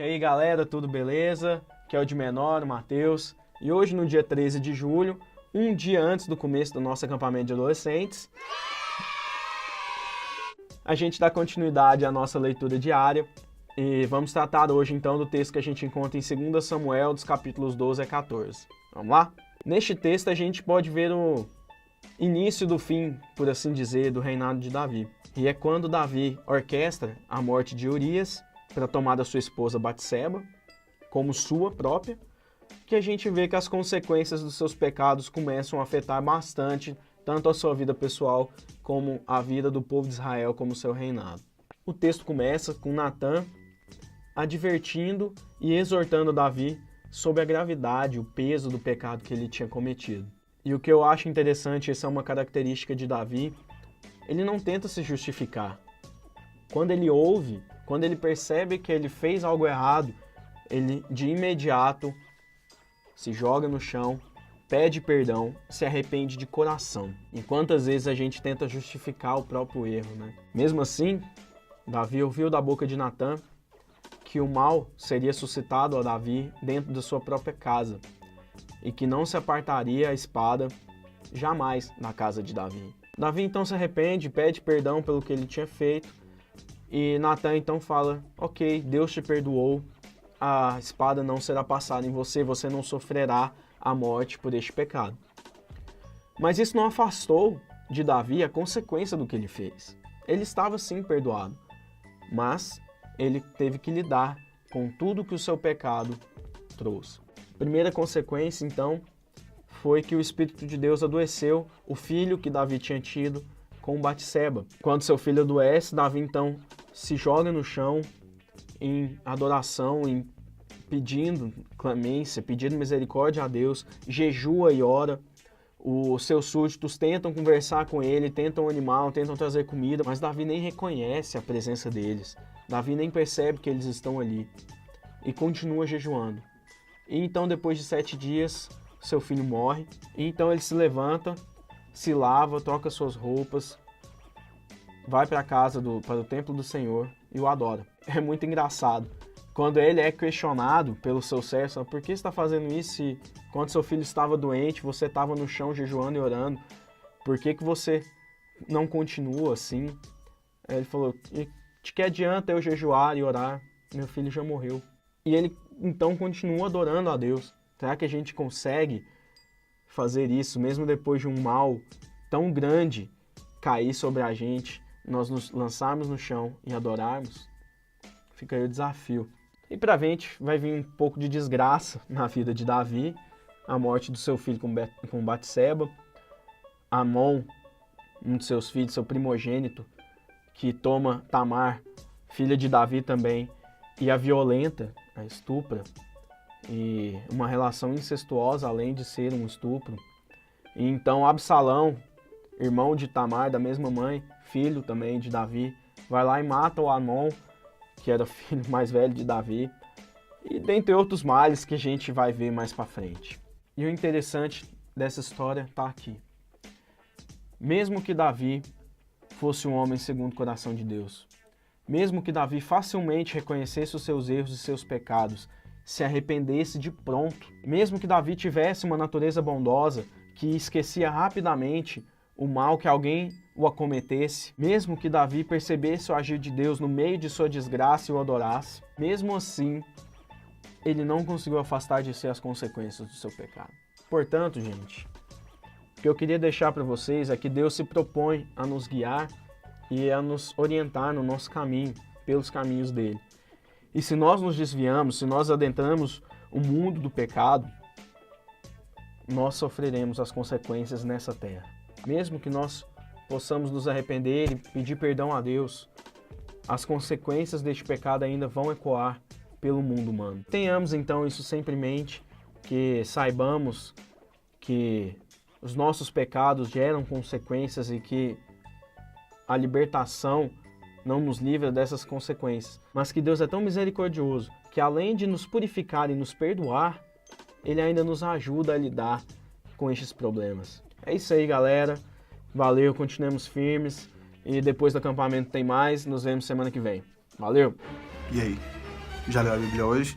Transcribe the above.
E aí galera, tudo beleza? Aqui é o de menor, o Matheus. E hoje no dia 13 de julho, um dia antes do começo do nosso acampamento de adolescentes, a gente dá continuidade à nossa leitura diária e vamos tratar hoje então do texto que a gente encontra em 2 Samuel, dos capítulos 12 a 14. Vamos lá? Neste texto a gente pode ver o início do fim, por assim dizer, do reinado de Davi. E é quando Davi orquestra a morte de Urias para tomar da sua esposa Batseba, como sua própria, que a gente vê que as consequências dos seus pecados começam a afetar bastante tanto a sua vida pessoal como a vida do povo de Israel como seu reinado. O texto começa com Natã advertindo e exortando Davi sobre a gravidade, o peso do pecado que ele tinha cometido. E o que eu acho interessante, essa é uma característica de Davi, ele não tenta se justificar. Quando ele ouve, quando ele percebe que ele fez algo errado, ele de imediato se joga no chão, pede perdão, se arrepende de coração. E quantas vezes a gente tenta justificar o próprio erro, né? Mesmo assim, Davi ouviu da boca de Natã que o mal seria suscitado a Davi dentro da sua própria casa e que não se apartaria a espada jamais da casa de Davi. Davi então se arrepende, pede perdão pelo que ele tinha feito e Natã então fala, ok, Deus te perdoou, a espada não será passada em você, você não sofrerá a morte por este pecado. Mas isso não afastou de Davi a consequência do que ele fez. Ele estava sim perdoado, mas ele teve que lidar com tudo que o seu pecado trouxe. A primeira consequência, então, foi que o Espírito de Deus adoeceu o filho que Davi tinha tido com Batseba. Quando seu filho adoece, Davi então se joga no chão em adoração, em pedindo clemência, pedindo misericórdia a Deus, jejua e ora. Os seus súditos tentam conversar com ele, tentam animá-lo, tentam trazer comida, mas Davi nem reconhece a presença deles. Davi nem percebe que eles estão ali e continua jejuando. E então, depois de 7 dias, seu filho morre. E então ele se levanta, se lava, troca suas roupas, vai para o templo do Senhor e o adora. É muito engraçado. Quando ele é questionado pelo seu servo, por que você está fazendo isso se quando seu filho estava doente, você estava no chão jejuando e orando? Por que você não continua assim? Ele falou, de que adianta eu jejuar e orar? Meu filho já morreu. E ele então continua adorando a Deus. Será que a gente consegue fazer isso, mesmo depois de um mal tão grande cair sobre a gente, nós nos lançarmos no chão e adorarmos? Fica aí o desafio. E para frente vai vir um pouco de desgraça na vida de Davi, a morte do seu filho com Batseba, Amon, um de seus filhos, seu primogênito, que toma Tamar, filha de Davi também, e a violenta, a estupra, e uma relação incestuosa além de ser um estupro. E então Absalão, irmão de Tamar, da mesma mãe, filho também de Davi, vai lá e mata o Amon, que era o filho mais velho de Davi, e dentre outros males que a gente vai ver mais para frente. E o interessante dessa história está aqui. Mesmo que Davi fosse um homem segundo o coração de Deus, mesmo que Davi facilmente reconhecesse os seus erros e seus pecados, se arrependesse de pronto, mesmo que Davi tivesse uma natureza bondosa, que esquecia rapidamente o mal que alguém o acometesse, mesmo que Davi percebesse o agir de Deus no meio de sua desgraça e o adorasse, mesmo assim, ele não conseguiu afastar de si as consequências do seu pecado. Portanto, gente, o que eu queria deixar para vocês é que Deus se propõe a nos guiar e a nos orientar no nosso caminho, pelos caminhos dele. E se nós nos desviamos, se nós adentramos o mundo do pecado, nós sofreremos as consequências nessa terra. Mesmo que nós possamos nos arrepender e pedir perdão a Deus, as consequências deste pecado ainda vão ecoar pelo mundo humano. Tenhamos então isso sempre em mente, que saibamos que os nossos pecados geram consequências e que a libertação não nos livra dessas consequências, mas que Deus é tão misericordioso que além de nos purificar e nos perdoar, Ele ainda nos ajuda a lidar com estes problemas. É isso aí, galera. Valeu, continuemos firmes. E depois do acampamento tem mais. Nos vemos semana que vem. Valeu! E aí? Já leu a Bíblia hoje?